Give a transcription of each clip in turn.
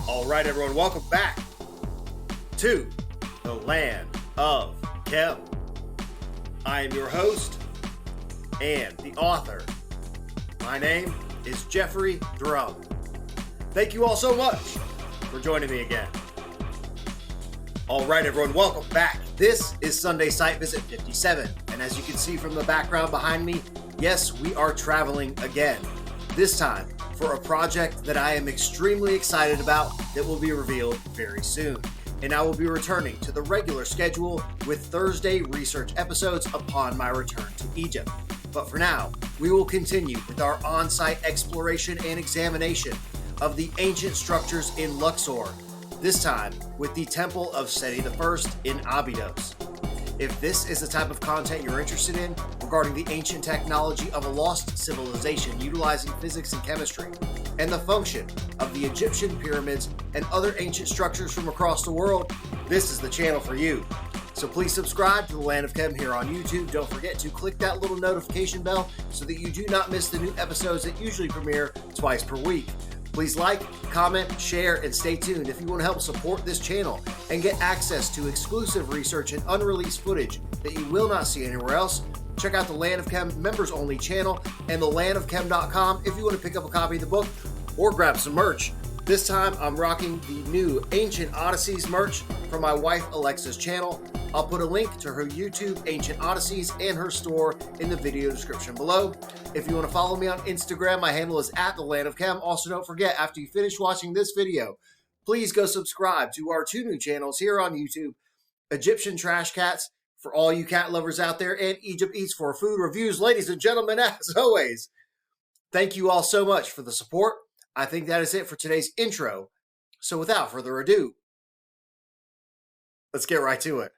All right, everyone, welcome back to the Land of Chem. I am your host and the author. My name is Jeffrey Drum. Thank you all so much for joining me again. All right, everyone, welcome back. This is Sunday Site Visit 57, and as you can see from the background behind me, yes, we are traveling again. This time for a project that I am extremely excited about that will be revealed very soon. And I will be returning to the regular schedule with Thursday research episodes upon my return to Egypt. But for now, we will continue with our on-site exploration and examination of the ancient structures in Luxor, this time with the Temple of Seti I in Abydos. If this is the type of content you're interested in regarding the ancient technology of a lost civilization utilizing physics and chemistry, and the function of the Egyptian pyramids and other ancient structures from across the world, this is the channel for you. So please subscribe to the Land of Chem here on YouTube. Don't forget to click that little notification bell so that you do not miss the new episodes that usually premiere twice per week. Please like, comment, share, and stay tuned if you want to help support this channel and get access to exclusive research and unreleased footage that you will not see anywhere else. Check out the Land of Chem members only channel and thelandofchem.com if you want to pick up a copy of the book or grab some merch. This time I'm rocking the new Ancient Odysseys merch from my wife Alexa's channel. I'll put a link to her YouTube Ancient Odysseys and her store in the video description below. If you want to follow me on Instagram, my handle is @thelandofchem. Also, don't forget, after you finish watching this video, please go subscribe to our two new channels here on YouTube, Egyptian Trash Cats, for all you cat lovers out there, and Egypt Eats for Food Reviews. Ladies and gentlemen, as always, thank you all so much for the support. I think that is it for today's intro. So without further ado, let's get right to it.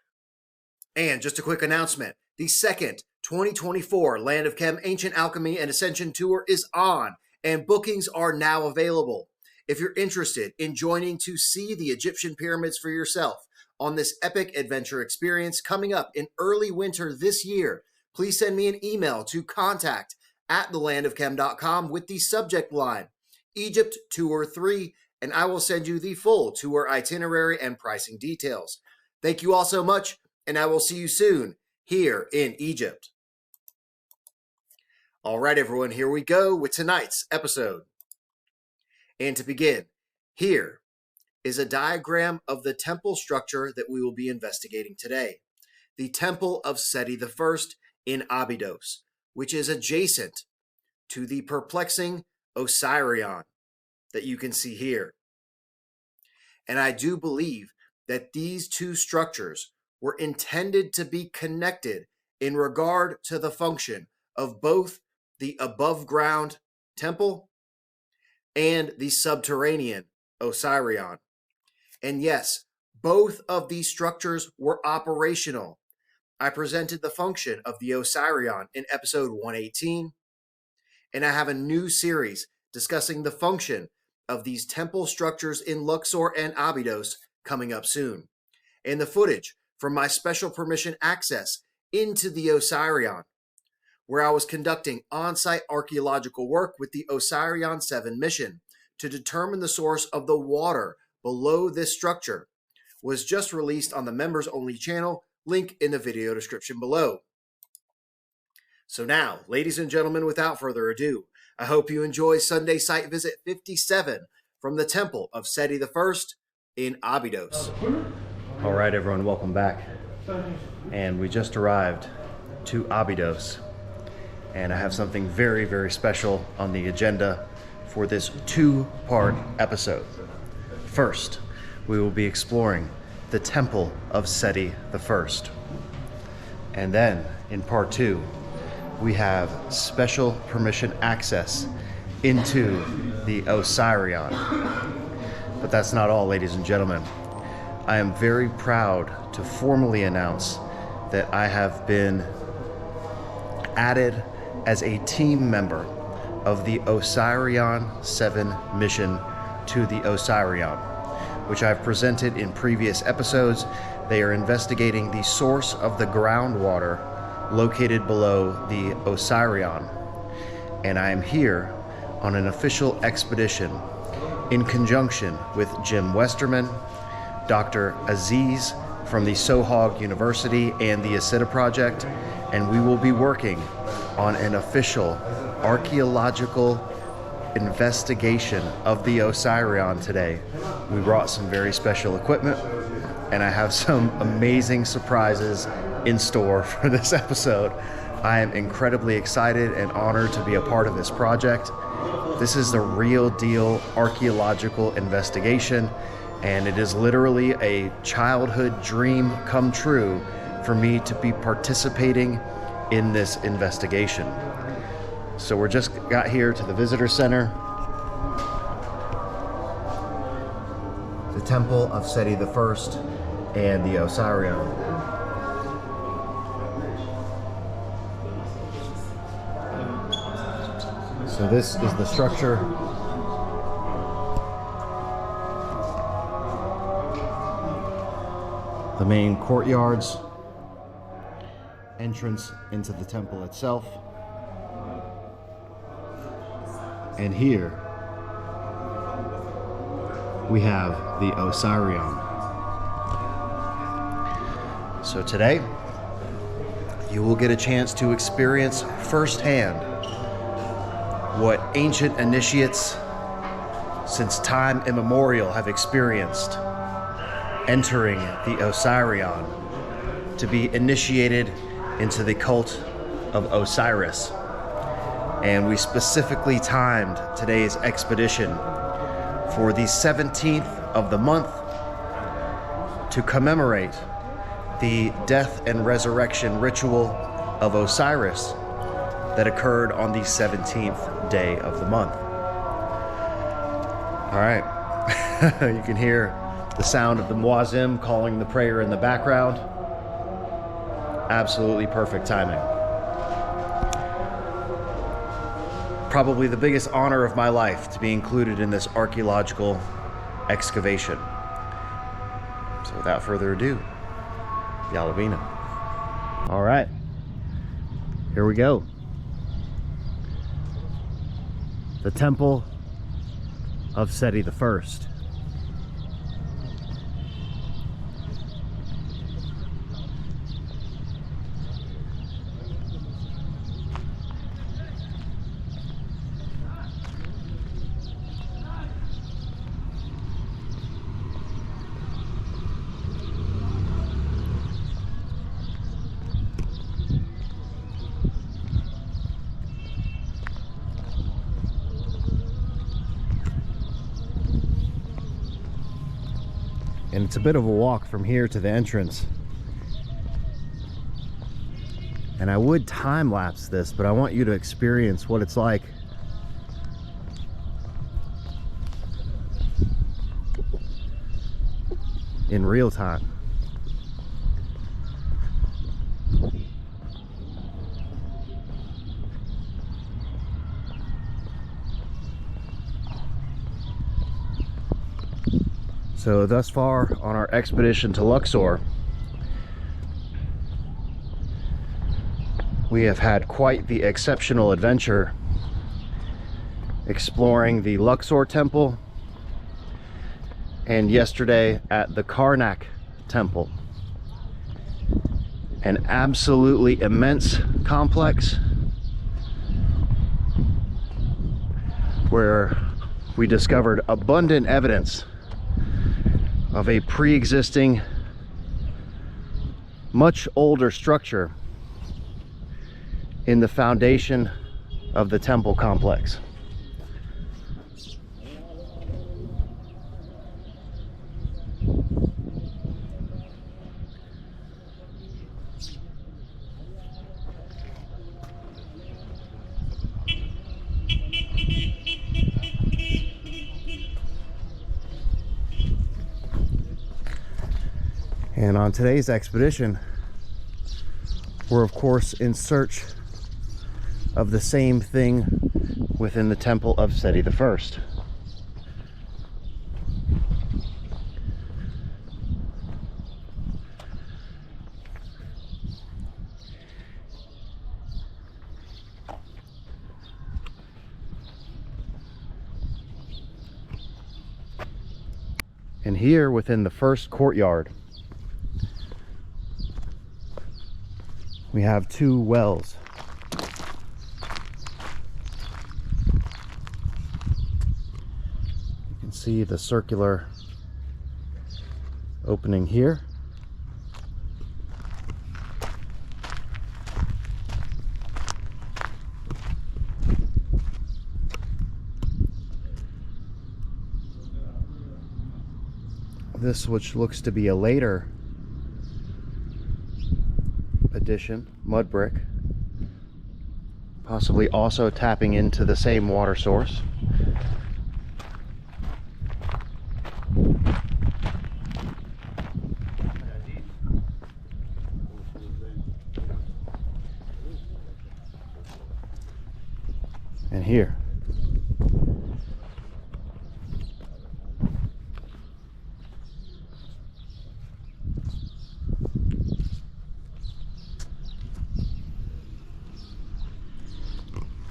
And just a quick announcement, the second 2024 Land of Chem Ancient Alchemy and Ascension Tour is on, and bookings are now available. If you're interested in joining to see the Egyptian pyramids for yourself on this epic adventure experience coming up in early winter this year, please send me an email to contact@thelandofchem.com with the subject line, Egypt Tour 3, and I will send you the full tour itinerary and pricing details. Thank you all so much, and I will see you soon here in Egypt. All right, everyone, here we go with tonight's episode. And to begin, here is a diagram of the temple structure that we will be investigating today. The Temple of Seti I in Abydos, which is adjacent to the perplexing Osireion that you can see here. And I do believe that these two structures were intended to be connected in regard to the function of both the above-ground temple and the subterranean Osireion. And yes, both of these structures were operational. I presented the function of the Osireion in episode 118, and I have a new series discussing the function of these temple structures in Luxor and Abydos coming up soon. And the footage from my special permission access into the Osireion, where I was conducting on-site archaeological work with the Osireion 7 mission to determine the source of the water below this structure, was just released on the members only channel, link in the video description below. So now, ladies and gentlemen, without further ado, I hope you enjoy Sunday Site Visit 57 from the Temple of Seti I in Abydos. All right, everyone, welcome back. And we just arrived to Abydos. And I have something very, very special on the agenda for this two-part episode. First, we will be exploring the Temple of Seti I. And then, in part two, we have special permission access into the Osireion. But that's not all, ladies and gentlemen. I am very proud to formally announce that I have been added as a team member of the Osireion 7 mission to the Osireion, which I've presented in previous episodes. They are investigating the source of the groundwater located below the Osireion, and I am here on an official expedition in conjunction with Jim Westerman, Dr. Aziz from the Sohag University and the Osireion Project, and we will be working on an official archaeological investigation of the Osireion today. We brought some very special equipment, and I have some amazing surprises in store for this episode. I am incredibly excited and honored to be a part of this project. This is the real deal archaeological investigation, and it is literally a childhood dream come true for me to be participating in this investigation. So we're just got here to the visitor center. The Temple of Seti I and the Osireion. So this is the structure. The main courtyards, entrance into the temple itself. And here we have the Osireion. So today you will get a chance to experience firsthand what ancient initiates since time immemorial have experienced entering the Osireion to be initiated into the cult of Osiris. And we specifically timed today's expedition for the 17th of the month to commemorate the death and resurrection ritual of Osiris that occurred on the 17th day of the month. All right, you can hear the sound of the muazzin calling the prayer in the background. Absolutely perfect timing. Probably the biggest honor of my life to be included in this archaeological excavation. So without further ado, Yalabina. All right, here we go. The Temple of Seti I. And it's a bit of a walk from here to the entrance. And I would time lapse this, but I want you to experience what it's like in real time. So thus far on our expedition to Luxor, we have had quite the exceptional adventure exploring the Luxor temple, and yesterday at the Karnak temple. An absolutely immense complex where we discovered abundant evidence of a pre-existing, much older structure in the foundation of the temple complex. And on today's expedition, we're of course in search of the same thing within the Temple of Seti I. And here within the first courtyard, we have two wells. You can see the circular opening here. This, which looks to be a later addition, mud brick, possibly also tapping into the same water source. And here,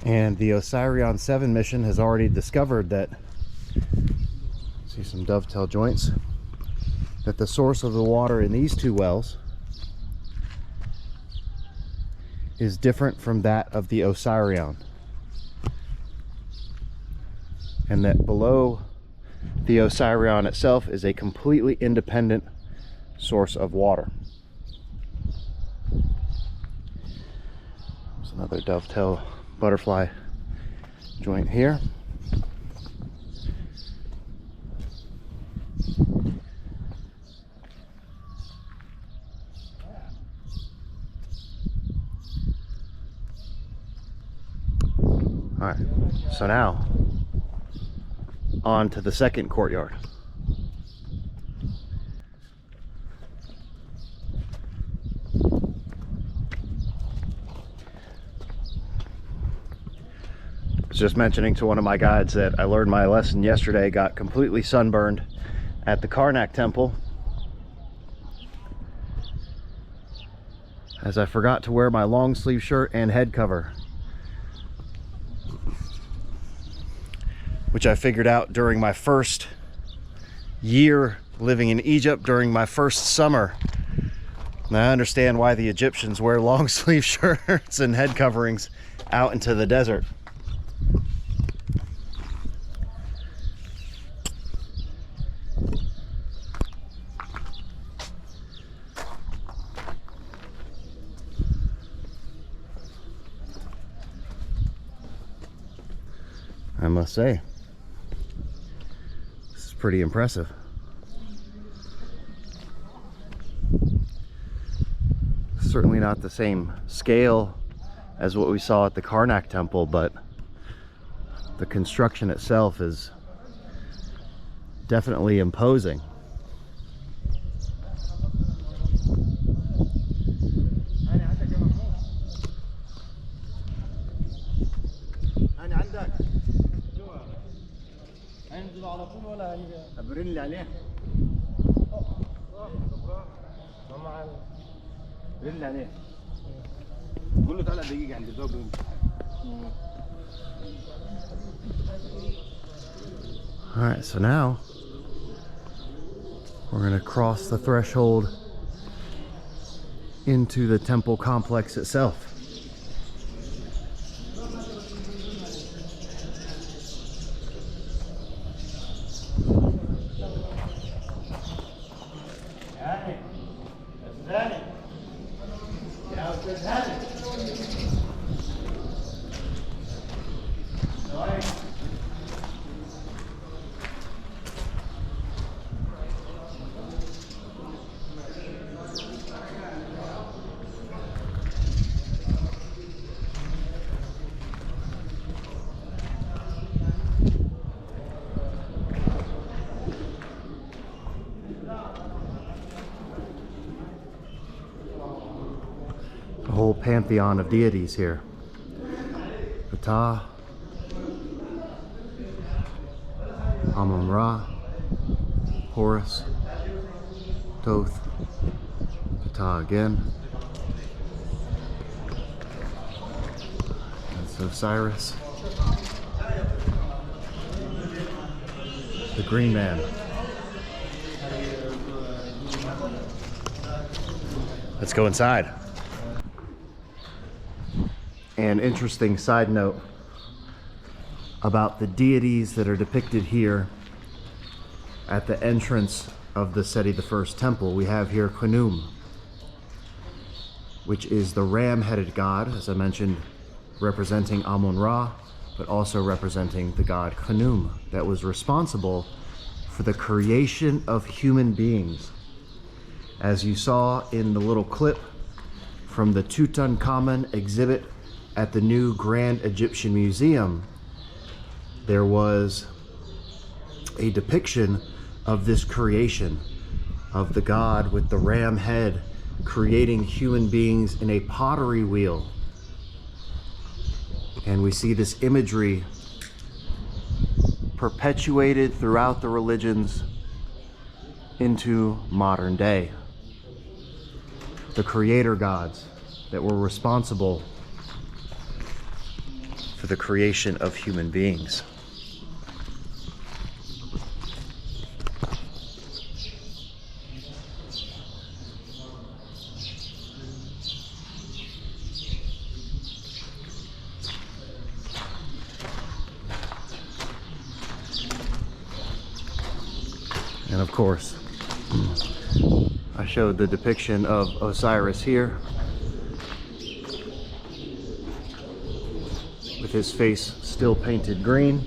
and the Osireion 7 mission has already discovered that, see some dovetail joints, that the source of the water in these two wells is different from that of the Osireion, and that below the Osireion itself is a completely independent source of water. There's another dovetail butterfly joint here. All right, so now on to the second courtyard. Just mentioning to one of my guides that I learned my lesson yesterday, got completely sunburned at the Karnak temple, as I forgot to wear my long sleeve shirt and head cover, which I figured out during my first year living in Egypt, during my first summer. And I understand why the Egyptians wear long sleeve shirts and head coverings out into the desert. I must say, this is pretty impressive. Certainly not the same scale as what we saw at the Karnak temple, but the construction itself is definitely imposing. Alright, so now we're going to cross the threshold into the temple complex itself. Whole pantheon of deities here. Ptah, Amun-Ra, Horus, Thoth, Ptah again. That's Osiris. The Green Man. Let's go inside. An interesting side note about the deities that are depicted here at the entrance of the Seti I temple. We have here Khnum, which is the ram-headed god, as I mentioned, representing Amun-Ra, but also representing the god Khnum, that was responsible for the creation of human beings. As you saw in the little clip from the Tutankhamun exhibit at the Newgrange Egyptian Museum, there was a depiction of this creation of the god with the ram head creating human beings in a pottery wheel. And we see this imagery perpetuated throughout the religions into modern day. The creator gods that were responsible for the creation of human beings. And of course, I showed the depiction of Osiris here, with his face still painted green.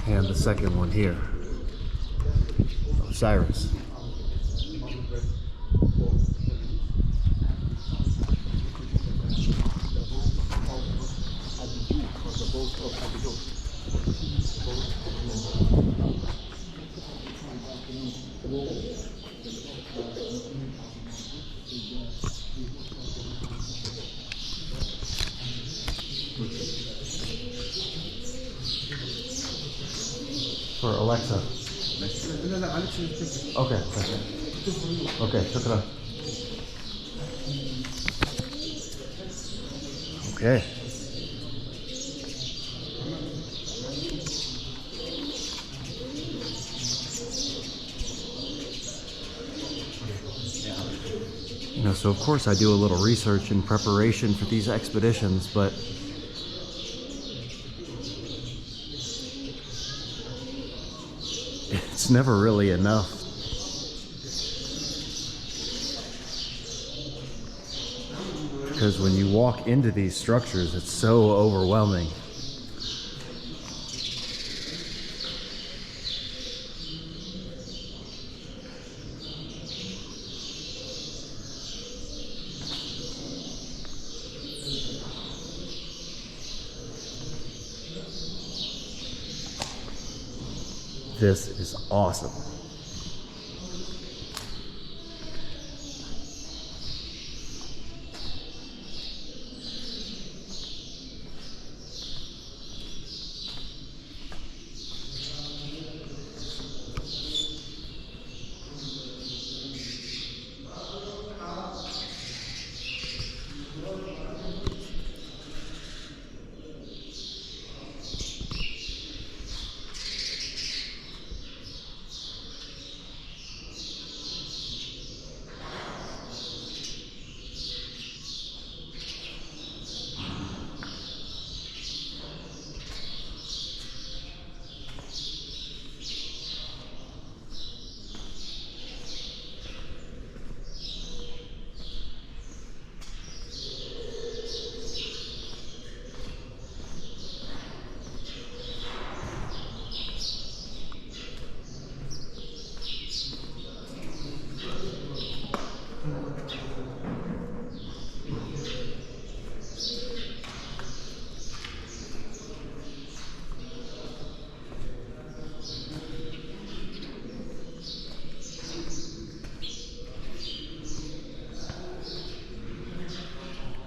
And the second one here, Osiris. For Alexa. Okay. Okay, took it off. Okay. You know, so of course I do a little research in preparation for these expeditions, but it's never really enough. Because when you walk into these structures, it's so overwhelming. This is awesome.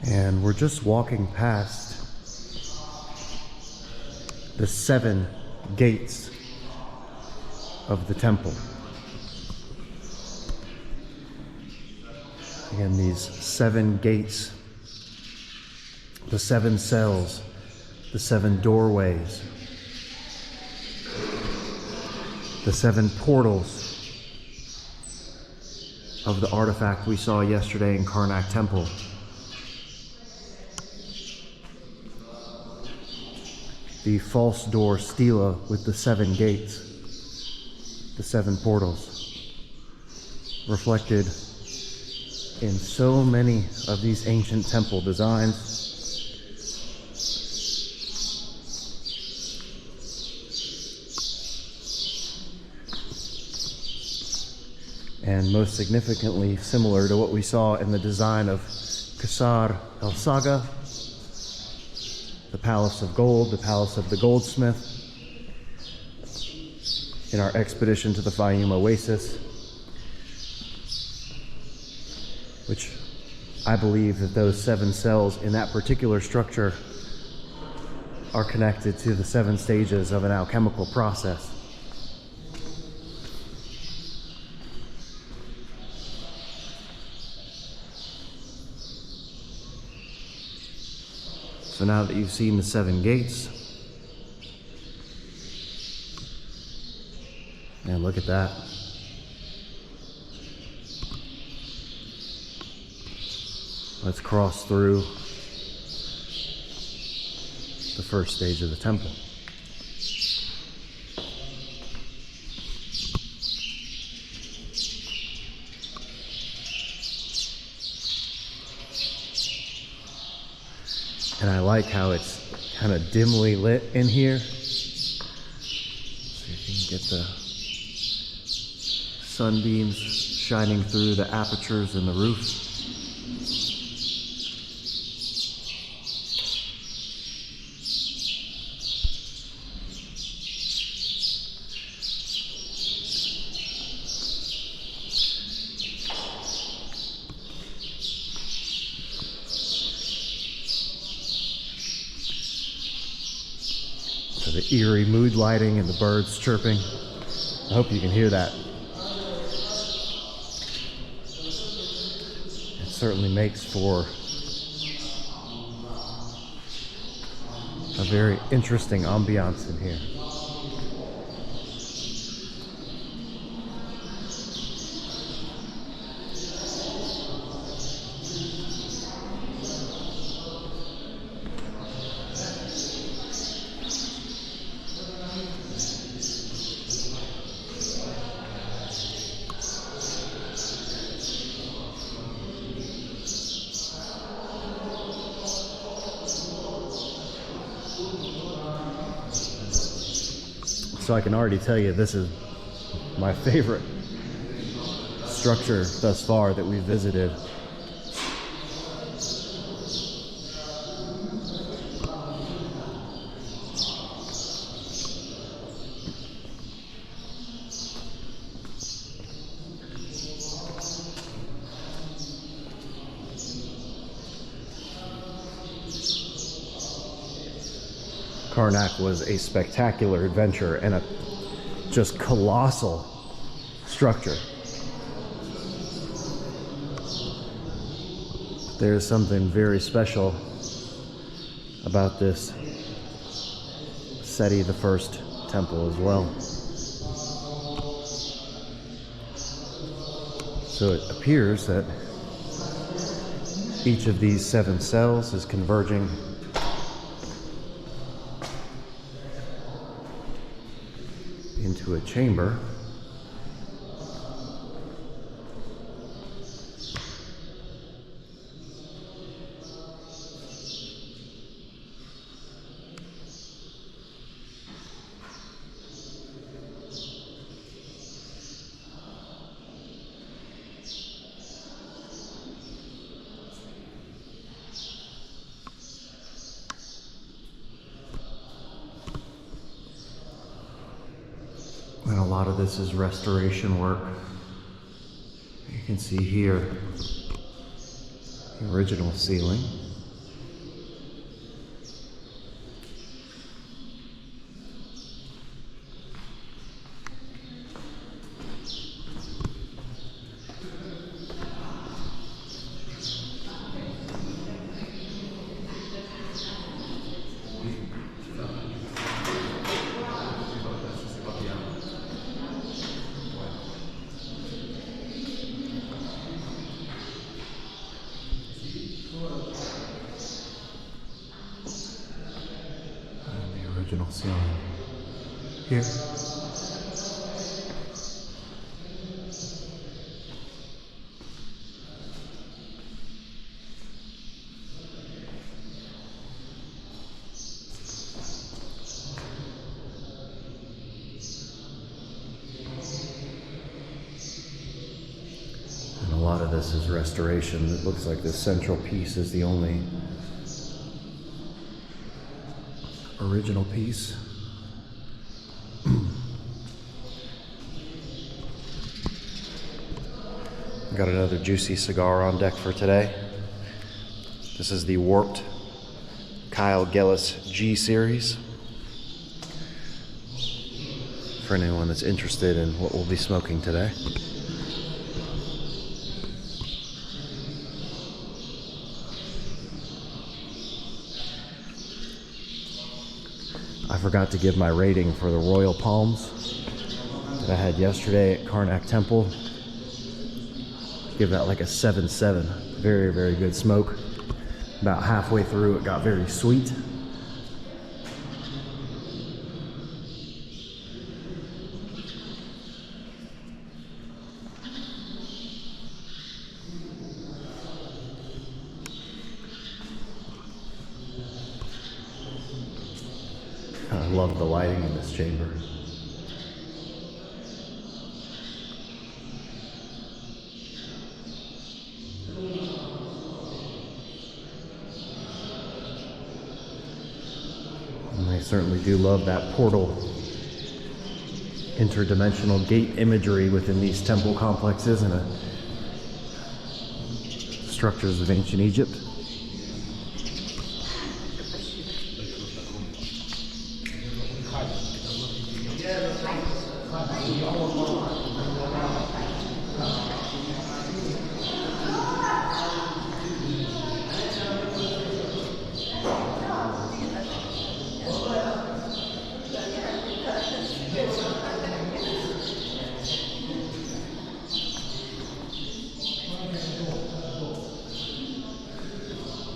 And we're just walking past the 7 gates of the temple. Again, these 7 gates the 7 cells, the 7 doorways, the 7 portals of the artifact we saw yesterday in Karnak Temple. The false door stela with the 7 gates, the 7 portals, reflected in so many of these ancient temple designs. And most significantly, similar to what we saw in the design of Qasr el-Saga, the Palace of Gold, the Palace of the Goldsmith, in our expedition to the Fayum Oasis, which I believe that those 7 cells in that particular structure are connected to the 7 stages of an alchemical process. So now that you've seen the 7 gates, and look at that. Let's cross through the first stage of the temple. And I like how it's kind of dimly lit in here. So you can get the sunbeams shining through the apertures in the roof. The eerie mood lighting and the birds chirping. I hope you can hear that. It certainly makes for a very interesting ambiance in here. So I can already tell you this is my favorite structure thus far that we've visited. Karnak was a spectacular adventure and a just colossal structure. There's something very special about this Seti I temple as well. So it appears that each of these 7 cells is converging into a chamber. And a lot of this is restoration work. You can see here the original ceiling. ceiling here. And a lot of this is restoration. It looks like this central piece is the only original piece. Got another juicy cigar on deck for today. This is the Warped Kyle Gellis G series. For anyone that's interested in what we'll be smoking today. I forgot to give my rating for the Royal Palms that I had yesterday at Karnak Temple. Give that like a 7.7. Very, very good smoke. About halfway through, it got very sweet. I love the lighting in this chamber. And I certainly do love that portal, interdimensional gate imagery within these temple complexes and structures of ancient Egypt.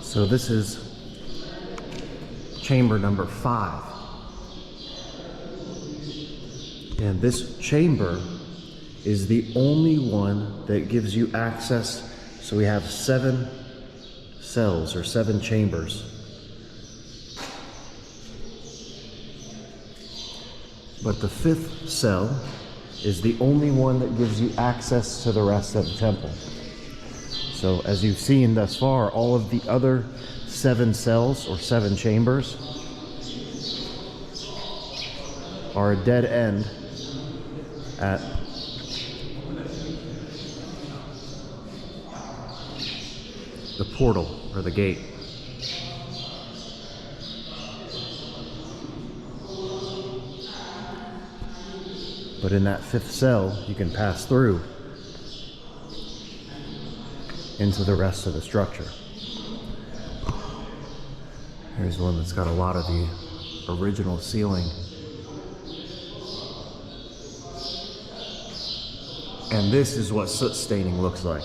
So this is chamber number 5. And this chamber is the only one that gives you access. So we have 7 cells or 7 chambers. But the 5th cell is the only one that gives you access to the rest of the temple. So as you've seen thus far, all of the other 7 cells or 7 chambers are a dead end at the portal or the gate. But in that 5th cell, you can pass through into the rest of the structure. Here's one that's got a lot of the original ceiling. And this is what soot staining looks like.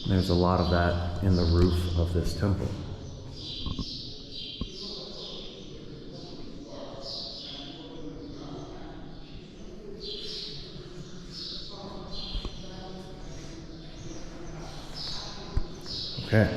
There's a lot of that in the roof of this temple. Okay.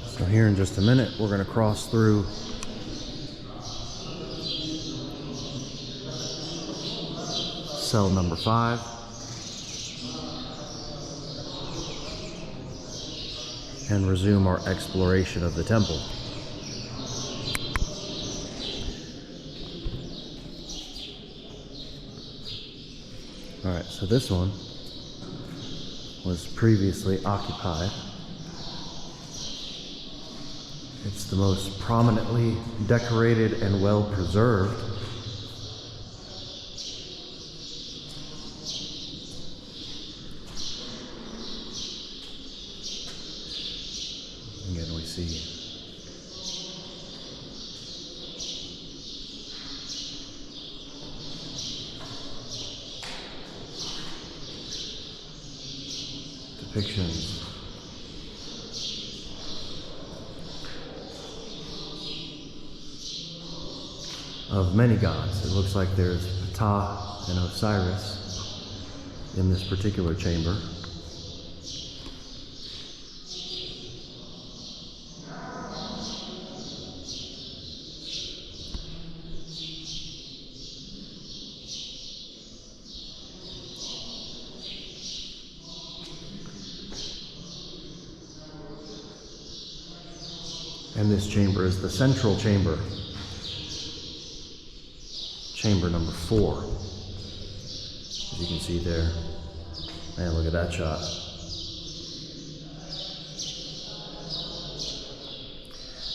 So here in just a minute, we're going to cross through cell number 5. And resume our exploration of the temple. Alright, so this one was previously occupied It's the most prominently decorated and well preserved. Again, we see depictions of many gods. It looks like there's Ptah and Osiris in this particular chamber. And this chamber is the central chamber. Chamber number 4. As you can see there. Man, look at that shot.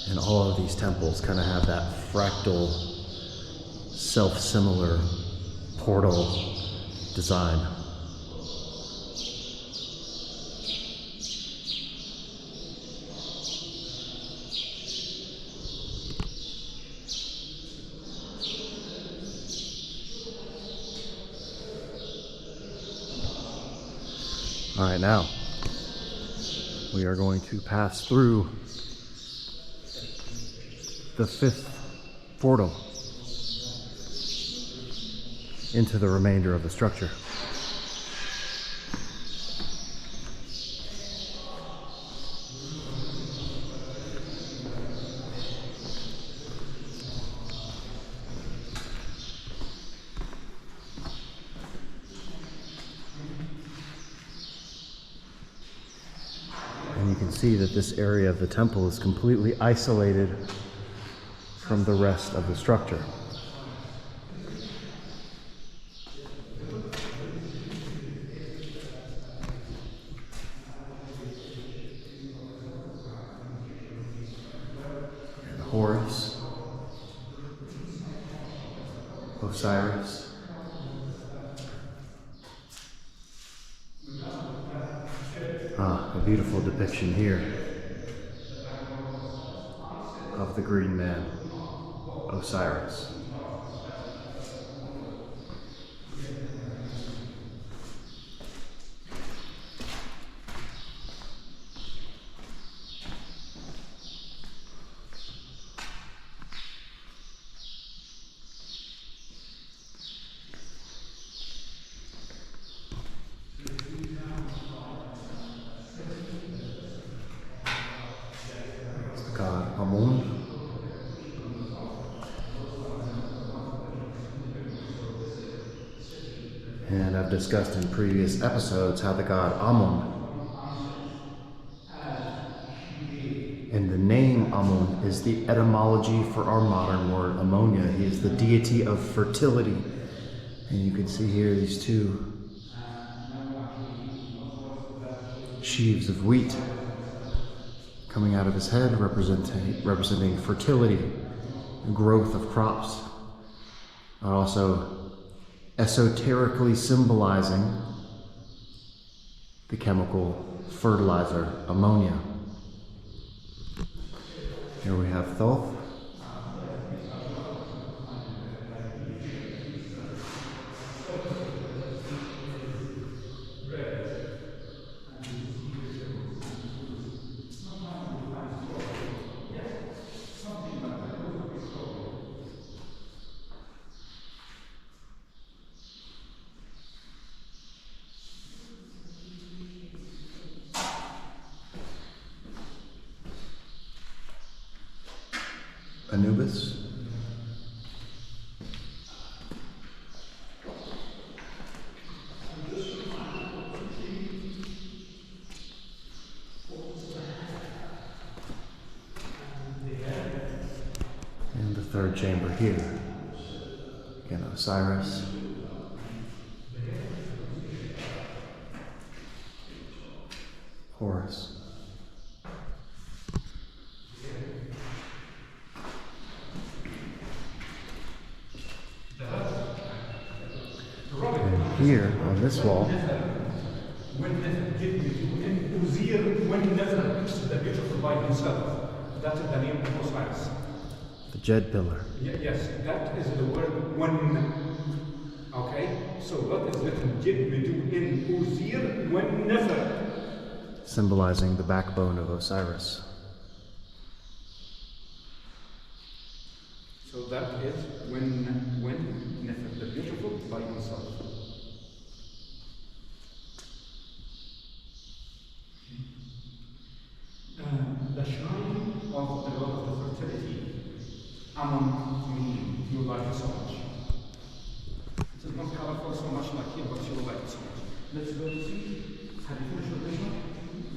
And all of these temples kind of have that fractal, self-similar portal design. All right, now we are going to pass through the 5th portal into the remainder of the structure. You can see that this area of the temple is completely isolated from the rest of the structure. And Horus, Osiris, a beautiful depiction here of the green man, Osiris. And I've discussed in previous episodes how the god Amun, and the name Amun is the etymology for our modern word ammonia. He is the deity of fertility. And you can see here these two sheaves of wheat coming out of his head, representing fertility and growth of crops, but also esoterically symbolizing the chemical fertilizer ammonia. Here we have Thoth. Anubis. And the third chamber here. Again, Osiris. Horus. here on this wall, the beautiful by himself. That is the name of Osiris. the Jed pillar, Yes, that is the word when. Okay, so what is written in Uzir when never? symbolizing the backbone of Osiris. So that is when never, the beautiful by himself. The shrine of the god of the fertility among me, you like it so much. It is not colorful so much like here, but you will like it so much. Let's go to see. Have you finished your ritual?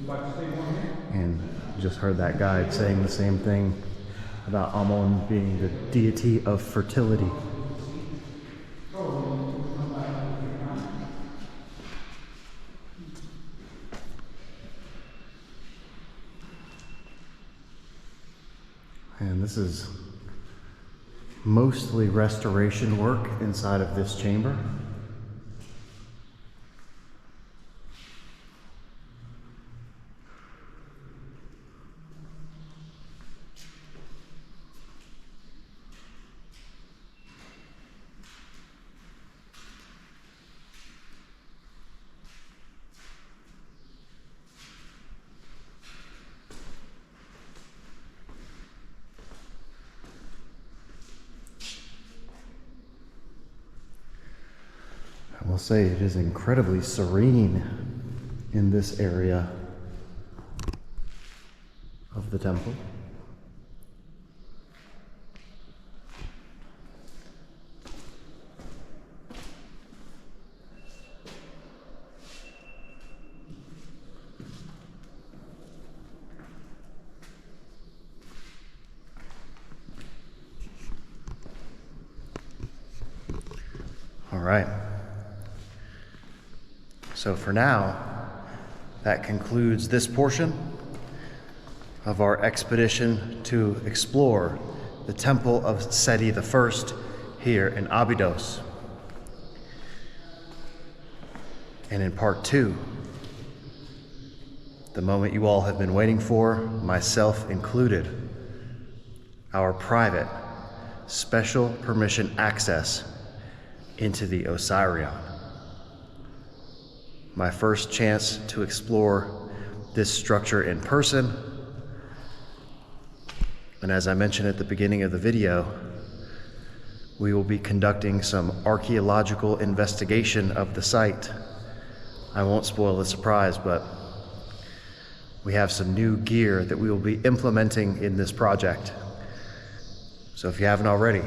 You like to stay one here? And just heard that guide saying the same thing about Amun being the deity of fertility. And this is mostly restoration work inside of this chamber. I will say it is incredibly serene in this area of the temple. All right. So for now, that concludes this portion of our expedition to explore the Temple of Seti I here in Abydos. And in part 2, the moment you all have been waiting for, myself included, our private, special permission access into the Osireion. My first chance to explore this structure in person. And as I mentioned at the beginning of the video, we will be conducting some archaeological investigation of the site. I won't spoil the surprise, but we have some new gear that we will be implementing in this project. So if you haven't already,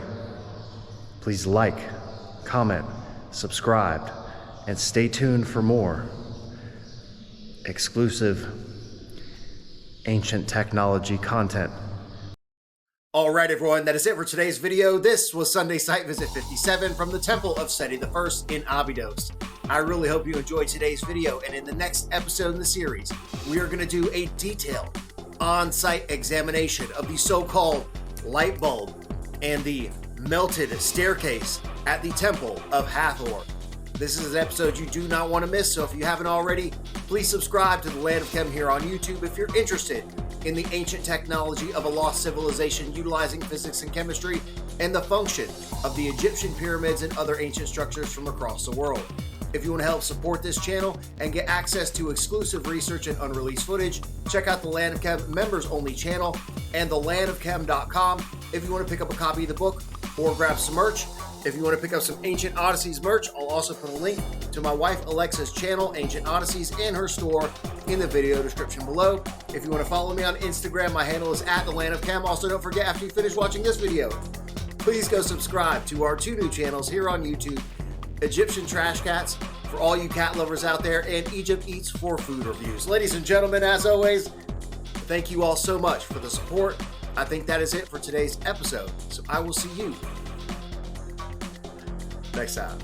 please like, comment, subscribe, and stay tuned for more exclusive ancient technology content. All right, everyone, that is it for today's video. This was Sunday Site Visit 57 from the Temple of Seti I in Abydos. I really hope you enjoyed today's video, and in the next episode in the series, we are going to do a detailed on-site examination of the so-called light bulb and the melted staircase at the Temple of Hathor. This is an episode you do not want to miss, so if you haven't already, please subscribe to the Land of Chem here on YouTube if you're interested in the ancient technology of a lost civilization utilizing physics and chemistry and the function of the Egyptian pyramids and other ancient structures from across the world. If you want to help support this channel and get access to exclusive research and unreleased footage, check out the Land of Chem members only channel and thelandofchem.com if you want to pick up a copy of the book or grab some merch. If you want to pick up some Ancient Odysseys merch, I'll also put a link to my wife Alexa's channel, Ancient Odysseys, and her store in the video description below. If you want to follow me on Instagram, my handle is @thelandofchem. Also, don't forget, after you finish watching this video, please go subscribe to our 2 new channels here on YouTube, Egyptian Trash Cats, for all you cat lovers out there, and Egypt Eats for food reviews. Ladies and gentlemen, as always, thank you all so much for the support. I think that is it for today's episode, so I will see you next time.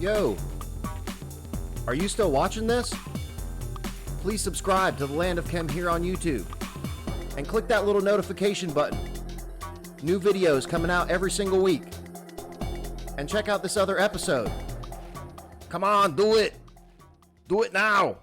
Yo, are you still watching this? Please subscribe to the Land of Chem here on YouTube and click that little notification button. New videos coming out every single week. And check out this other episode. Come on, do it. Do it now.